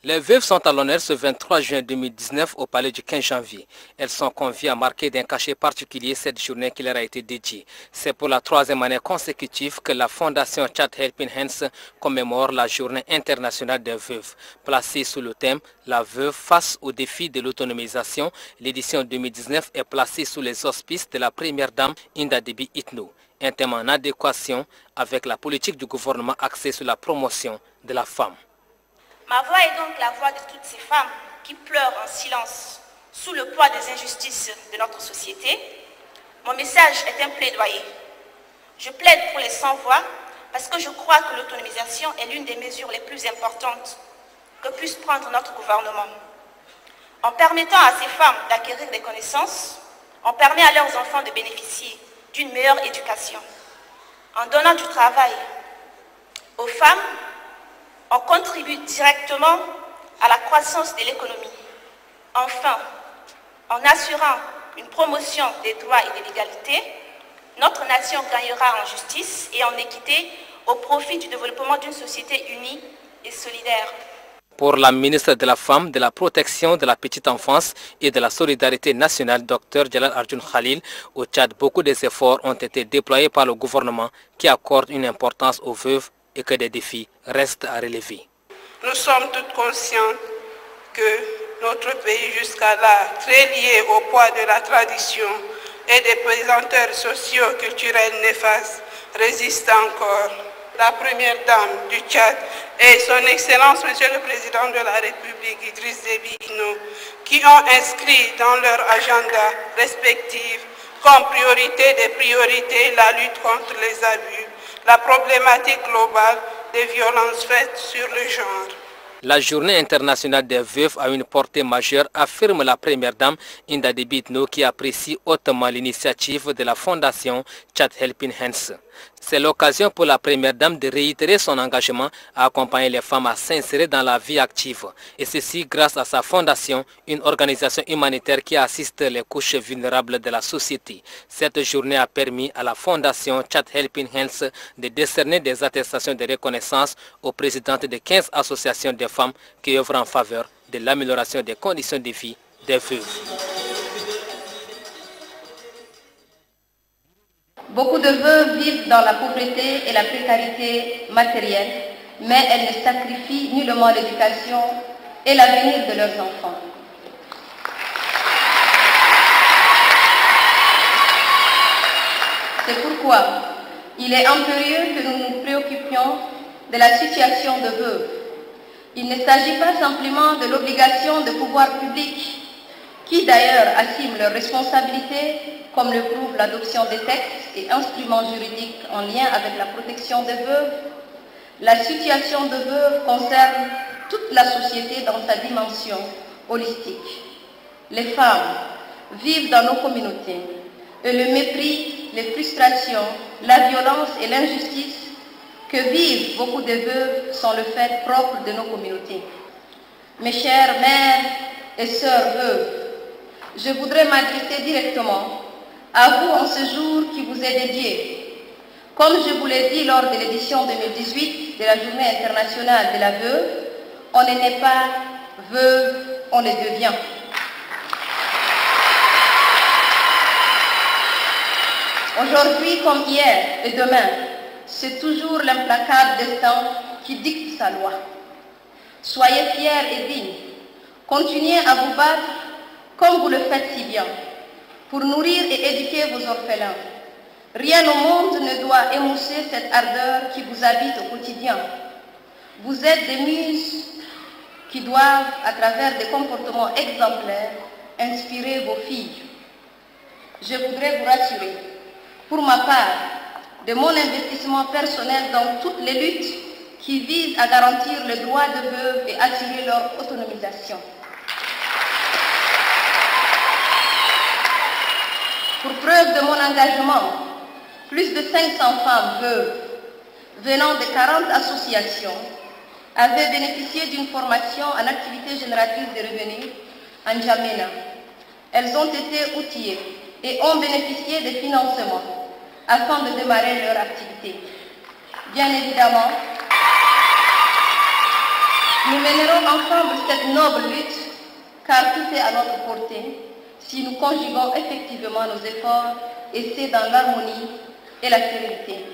Les veuves sont à l'honneur ce 23 juin 2019 au palais du 15 janvier. Elles sont conviées à marquer d'un cachet particulier cette journée qui leur a été dédiée. C'est pour la troisième année consécutive que la fondation Child Helping Hands commémore la journée internationale des veuves. Placée sous le thème « La veuve face aux défis de l'autonomisation », l'édition 2019 est placée sous les auspices de la première dame Inda Déby Itno. Un thème en adéquation avec la politique du gouvernement axée sur la promotion de la femme. Ma voix est donc la voix de toutes ces femmes qui pleurent en silence sous le poids des injustices de notre société. Mon message est un plaidoyer. Je plaide pour les sans-voix parce que je crois que l'autonomisation est l'une des mesures les plus importantes que puisse prendre notre gouvernement. En permettant à ces femmes d'acquérir des connaissances, on permet à leurs enfants de bénéficier d'une meilleure éducation. En donnant du travail aux femmes, on contribue directement à la croissance de l'économie. Enfin, en assurant une promotion des droits et de l'égalité, notre nation gagnera en justice et en équité au profit du développement d'une société unie et solidaire. Pour la ministre de la Femme, de la Protection de la Petite Enfance et de la Solidarité nationale, Dr Jalal Arjun Khalil, au Tchad, beaucoup d'efforts ont été déployés par le gouvernement qui accorde une importance aux veuves et que des défis restent à relever. Nous sommes toutes conscientes que notre pays jusqu'à là, très lié au poids de la tradition et des pesanteurs socio-culturels néfastes, résiste encore. La première dame du Tchad et son Excellence Monsieur le Président de la République, Idriss Déby Itno, qui ont inscrit dans leur agenda respectif comme priorité des priorités la lutte contre les abus, la problématique globale des violences faites sur le genre. La journée internationale des veuves a une portée majeure, affirme la première dame Inda Déby Itno, qui apprécie hautement l'initiative de la fondation Child Helping Hands. C'est l'occasion pour la première dame de réitérer son engagement à accompagner les femmes à s'insérer dans la vie active. Et ceci grâce à sa fondation, une organisation humanitaire qui assiste les couches vulnérables de la société. Cette journée a permis à la fondation Child Helping Hands de décerner des attestations de reconnaissance aux présidentes de 15 associations de femmes qui œuvrent en faveur de l'amélioration des conditions de vie des veuves. Beaucoup de veuves vivent dans la pauvreté et la précarité matérielle, mais elles ne sacrifient nullement l'éducation et l'avenir de leurs enfants. C'est pourquoi il est impérieux que nous nous préoccupions de la situation de veuves. Il ne s'agit pas simplement de l'obligation de pouvoirs publics, qui d'ailleurs assument leurs responsabilités, comme le prouve l'adoption des textes et instruments juridiques en lien avec la protection des veuves. La situation de veuves concerne toute la société dans sa dimension holistique. Les femmes vivent dans nos communautés et le mépris, les frustrations, la violence et l'injustice que vivent beaucoup de veuves sont le fait propre de nos communautés. Mes chères mères et sœurs veuves, je voudrais m'adresser directement à vous en ce jour qui vous est dédié. Comme je vous l'ai dit lors de l'édition 2018 de la Journée internationale de la veuve, on ne naît pas veuve, on le devient. Aujourd'hui comme hier et demain, c'est toujours l'implacable destin qui dicte sa loi. Soyez fiers et dignes. Continuez à vous battre comme vous le faites si bien, pour nourrir et éduquer vos orphelins. Rien au monde ne doit émousser cette ardeur qui vous habite au quotidien. Vous êtes des muses qui doivent, à travers des comportements exemplaires, inspirer vos filles. Je voudrais vous rassurer, pour ma part, de mon investissement personnel dans toutes les luttes qui visent à garantir le droit de veuves et assurer leur autonomisation. Pour preuve de mon engagement, plus de 500 femmes veuves venant de 40 associations avaient bénéficié d'une formation en activité génératrice de revenus en N'Djamena. Elles ont été outillées et ont bénéficié de financements afin de démarrer leur activité. Bien évidemment, Nous mènerons ensemble cette noble lutte, car tout est à notre portée, si nous conjuguons effectivement nos efforts, et c'est dans l'harmonie et la sérénité.